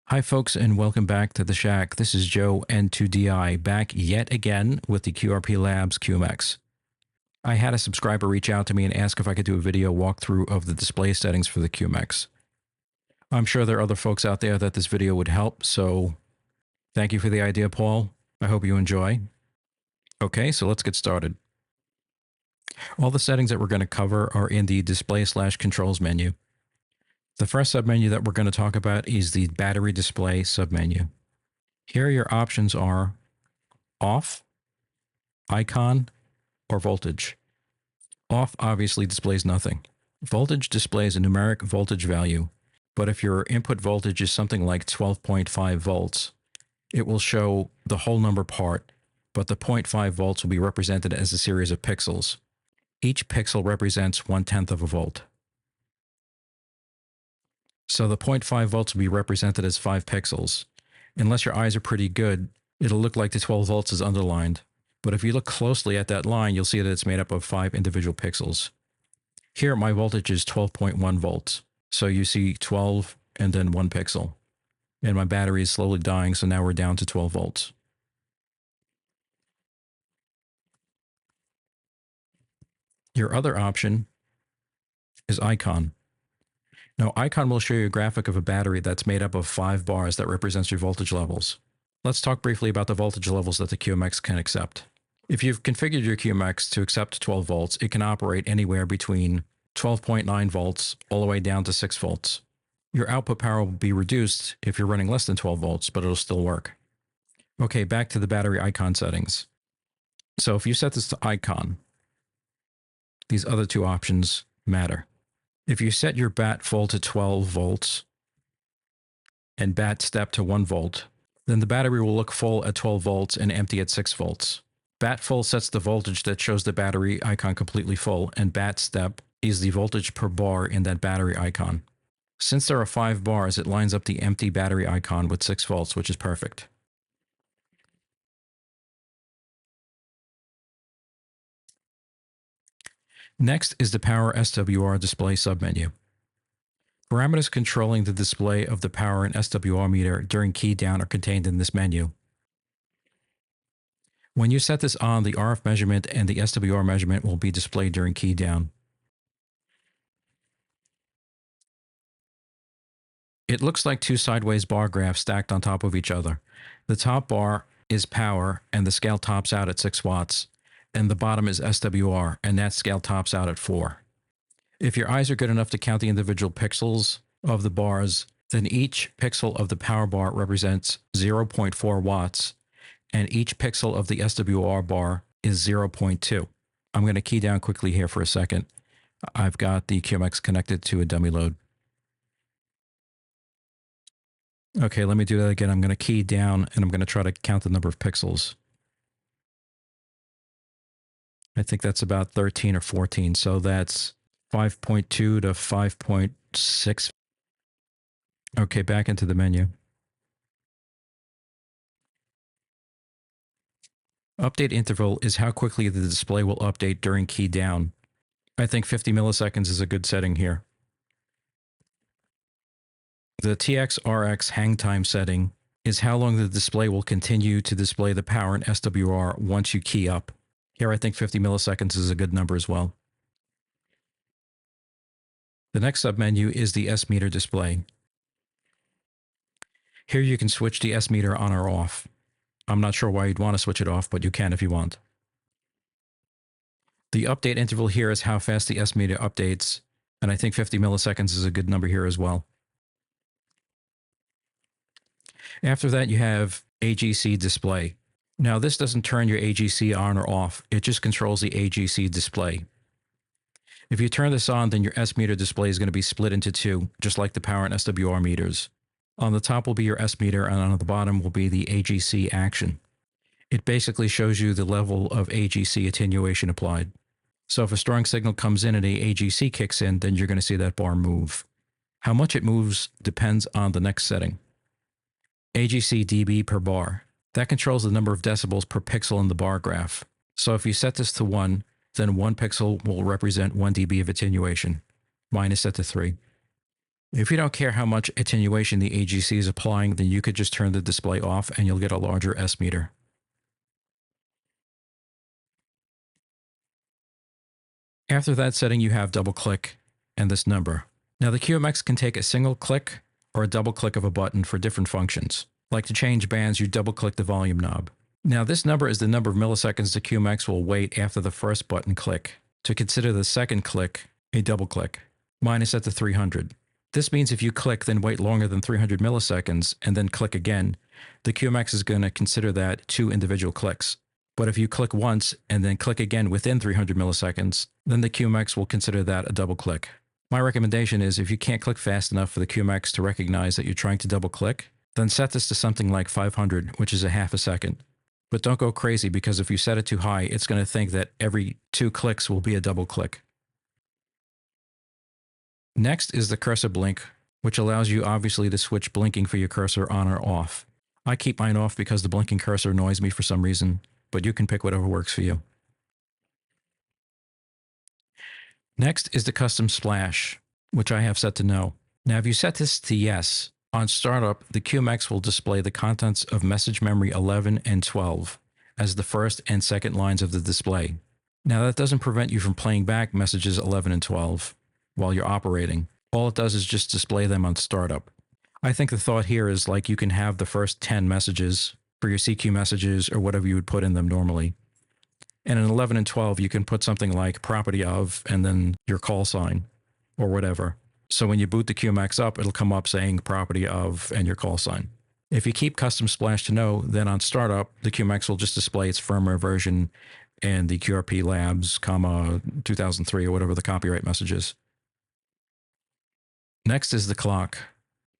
Hi folks, and welcome back to the Shack. This is Joe N2DI back yet again with the QRP Labs QMX. I had a subscriber reach out to me and ask if I could do a video walkthrough of the display settings for the QMX. I'm sure there are other folks out there that this video would help, so thank you for the idea, Paul. I hope you enjoy. Okay, so let's get started. All the settings that we're going to cover are in the Display/Controls menu. The first submenu that we're going to talk about is the Battery Display submenu. Here your options are off, icon, or voltage. Off obviously displays nothing. Voltage displays a numeric voltage value, but if your input voltage is something like 12.5 volts, it will show the whole number part, but the 0.5 volts will be represented as a series of pixels. Each pixel represents 1/10 of a volt. So the 0.5 volts will be represented as 5 pixels. Unless your eyes are pretty good, it'll look like the 12 volts is underlined. But if you look closely at that line, you'll see that it's made up of 5 individual pixels. Here, my voltage is 12.1 volts. So you see 12 and then 1 pixel. And my battery is slowly dying, so now we're down to 12 volts. Your other option is icon. Now, icon will show you a graphic of a battery that's made up of 5 bars that represents your voltage levels. Let's talk briefly about the voltage levels that the QMX can accept. If you've configured your QMX to accept 12 volts, it can operate anywhere between 12.9 volts all the way down to 6 volts. Your output power will be reduced if you're running less than 12 volts, but it'll still work. Okay, back to the battery icon settings. So if you set this to icon, these other two options matter. If you set your bat full to 12 volts and bat step to 1 volt, then the battery will look full at 12 volts and empty at 6 volts. Bat full sets the voltage that shows the battery icon completely full, and bat step is the voltage per bar in that battery icon. Since there are 5 bars, it lines up the empty battery icon with 6 volts, which is perfect. Next is the Power SWR Display Sub-Menu. Parameters controlling the display of the power and SWR meter during key down are contained in this menu. When you set this on, the RF measurement and the SWR measurement will be displayed during key down. It looks like 2 sideways bar graphs stacked on top of each other. The top bar is power, and the scale tops out at 6 watts, and the bottom is SWR, and that scale tops out at 4. If your eyes are good enough to count the individual pixels of the bars, then each pixel of the power bar represents 0.4 watts, and each pixel of the SWR bar is 0.2. I'm going to key down quickly here for a second. I've got the QMX connected to a dummy load. Okay, let me do that again. I'm going to key down, and I'm going to try to count the number of pixels. I think that's about 13 or 14, so that's 5.2 to 5.6. Okay, back into the menu. Update interval is how quickly the display will update during key down. I think 50 milliseconds is a good setting here. The TX-RX hang time setting is how long the display will continue to display the power and SWR once you key up. Here I think 50 milliseconds is a good number as well. The next submenu is the S-meter display. Here you can switch the S-meter on or off. I'm not sure why you'd want to switch it off, but you can if you want. The update interval here is how fast the S-meter updates, and I think 50 milliseconds is a good number here as well. After that, you have AGC display. Now, this doesn't turn your AGC on or off. It just controls the AGC display. If you turn this on, then your S-meter display is going to be split into 2, just like the power and SWR meters. On the top will be your S-meter, and on the bottom will be the AGC action. It basically shows you the level of AGC attenuation applied. So if a strong signal comes in and the AGC kicks in, then you're going to see that bar move. How much it moves depends on the next setting. AGC dB per bar. That controls the number of decibels per pixel in the bar graph. So if you set this to 1, then 1 pixel will represent 1 dB of attenuation. Mine is set to 3. If you don't care how much attenuation the AGC is applying, then you could just turn the display off and you'll get a larger S meter. After that setting, you have double click and this number. Now the QMX can take a single click or a double click of a button for different functions. Like to change bands, you double click the volume knob. Now this number is the number of milliseconds the QMX will wait after the first button click. To consider the second click a double click. Mine is set to 300. This means if you click then wait longer than 300 milliseconds and then click again, the QMX is going to consider that 2 individual clicks. But if you click once and then click again within 300 milliseconds, then the QMX will consider that a double click. My recommendation is if you can't click fast enough for the QMX to recognize that you're trying to double click, then set this to something like 500, which is a half a second. But don't go crazy because if you set it too high, it's going to think that every 2 clicks will be a double click. Next is the cursor blink, which allows you obviously to switch blinking for your cursor on or off. I keep mine off because the blinking cursor annoys me for some reason, but you can pick whatever works for you. Next is the custom splash, which I have set to no. Now if you set this to yes, on startup, the QMX will display the contents of message memory 11 and 12 as the first and second lines of the display. Now that doesn't prevent you from playing back messages 11 and 12 while you're operating. All it does is just display them on startup. I think the thought here is like you can have the first 10 messages for your CQ messages or whatever you would put in them normally. And in 11 and 12, you can put something like property of and then your call sign or whatever. So when you boot the QMX up, it'll come up saying property of and your call sign. If you keep custom splash to no, then on startup, the QMX will just display its firmware version and the QRP Labs, 2003 or whatever the copyright message is. Next is the clock.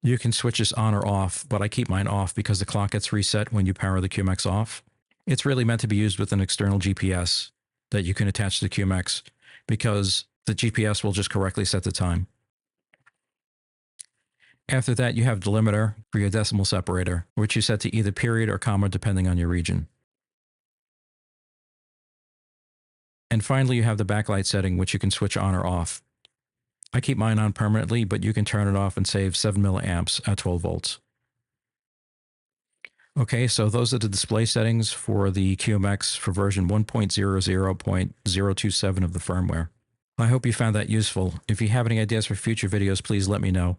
You can switch this on or off, but I keep mine off because the clock gets reset when you power the QMX off. It's really meant to be used with an external GPS that you can attach to the QMX because the GPS will just correctly set the time. After that, you have delimiter for your decimal separator, which you set to either period or comma depending on your region. And finally, you have the backlight setting, which you can switch on or off. I keep mine on permanently, but you can turn it off and save 7 milliamps at 12 volts. Okay, so those are the display settings for the QMX for version 1.00.027 of the firmware. I hope you found that useful. If you have any ideas for future videos, please let me know.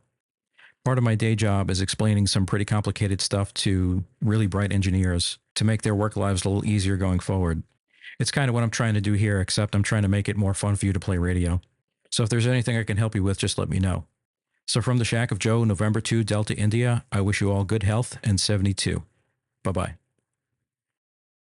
Part of my day job is explaining some pretty complicated stuff to really bright engineers to make their work lives a little easier going forward. It's kind of what I'm trying to do here, except I'm trying to make it more fun for you to play radio. So if there's anything I can help you with, just let me know. So from the Shack of Joe, November 2, Delta, India, I wish you all good health and 72. Bye-bye.